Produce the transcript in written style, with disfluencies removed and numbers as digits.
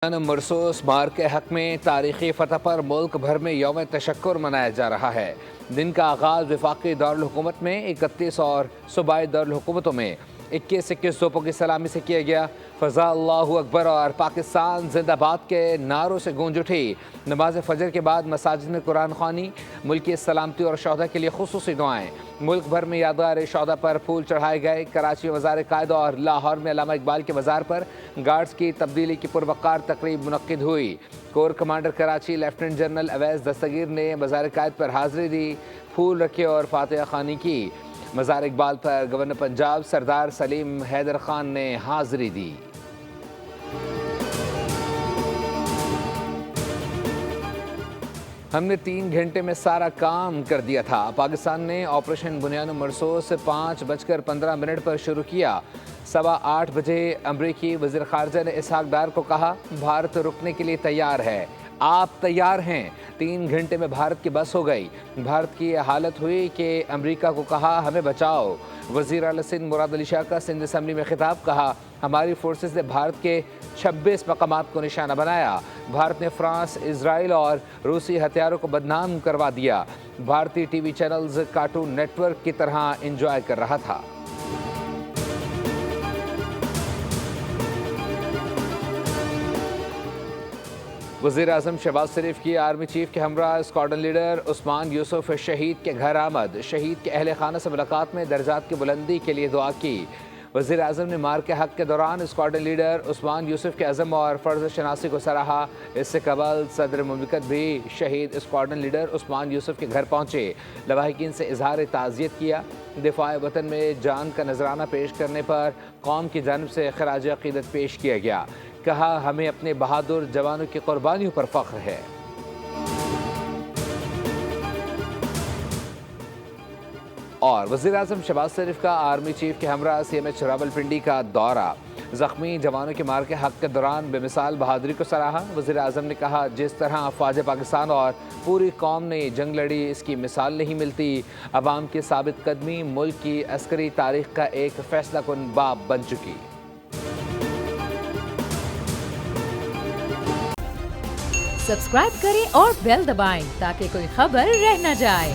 مرسوس مار کے حق میں تاریخی فتح پر ملک بھر میں یوم تشکر منایا جا رہا ہے۔ دن کا آغاز وفاقی دارالحکومت میں 31 اور صوبائی دارالحکومتوں میں 21 توپوں کی سلامی سے کیا گیا۔ فضا اللہ اکبر اور پاکستان زندہ باد کے نعروں سے گونج اٹھی۔ نماز فجر کے بعد مساجد میں قرآن خوانی، ملکی سلامتی اور شہداء کے لیے خصوصی دعائیں۔ ملک بھر میں یادگار شہداء پر پھول چڑھائے گئے۔ کراچی میں مزار قائد اور لاہور میں علامہ اقبال کے مزار پر گارڈز کی تبدیلی کی پروقار تقریب منعقد ہوئی۔ Corps commander Karachi lieutenant general Owais Dastgir نے مزار قائد پر حاضری دی، پھول رکھے اور فاتحہ خوانی کی۔ مزار اقبال پر گورنر پنجاب سردار سلیم حیدر خان نے حاضری دی۔ ہم نے 3 گھنٹے میں سارا کام کر دیا تھا۔ پاکستان نے آپریشن بنیاد مرسوس 5:15 پر شروع کیا۔ 8:15 بجے امریکی وزیر خارجہ نے اسحاق ڈار کو کہا، بھارت رکنے کے لیے تیار ہے، آپ تیار ہیں؟ 3 گھنٹے میں بھارت کی بس ہو گئی۔ بھارت کی یہ حالت ہوئی کہ امریکہ کو کہا ہمیں بچاؤ۔ وزیر اعلیٰ سندھ مراد علی شاہ کا سندھ اسمبلی میں خطاب، کہا ہماری فورسز نے بھارت کے 26 مقامات کو نشانہ بنایا۔ بھارت نے فرانس، اسرائیل اور روسی ہتھیاروں کو بدنام کروا دیا۔ بھارتی T V channels Cartoon Network کی طرح انجوائے کر رہا تھا۔ وزیر اعظم شہباز شریف کی آرمی چیف کے ہمراہ اسکواڈرن لیڈر عثمان یوسف شہید کے گھر آمد۔ شہید کے اہل خانہ سے ملاقات میں درجات کی بلندی کے لیے دعا کی۔ وزیر اعظم نے مار کے حق کے دوران اسکواڈرن لیڈر عثمان یوسف کے عزم اور فرض شناسی کو سراہا۔ اس سے قبل صدر مملکت بھی شہید اسکواڈرن لیڈر عثمان یوسف کے گھر پہنچے، لواحقین سے اظہار تعزیت کیا۔ دفاع وطن میں جان کا نذرانہ پیش کرنے پر قوم کی جانب سے خراج عقیدت پیش کیا گیا۔ کہا ہمیں اپنے بہادر جوانوں کی قربانیوں پر فخر ہے۔ اور وزیر اعظم شہباز شریف کا آرمی چیف کے ہمراہ CMH راولپنڈی کا دورہ۔ زخمی جوانوں کے مار کے حق کے دوران بے مثال بہادری کو سراہا۔ وزیر اعظم نے کہا جس طرح افواج پاکستان اور پوری قوم نے جنگ لڑی، اس کی مثال نہیں ملتی۔ عوام کی ثابت قدمی ملک کی عسکری تاریخ کا ایک فیصلہ کن باب بن چکی۔ سبسکرائب کریں اور بیل دبائیں تاکہ کوئی خبر رہ نہ جائے۔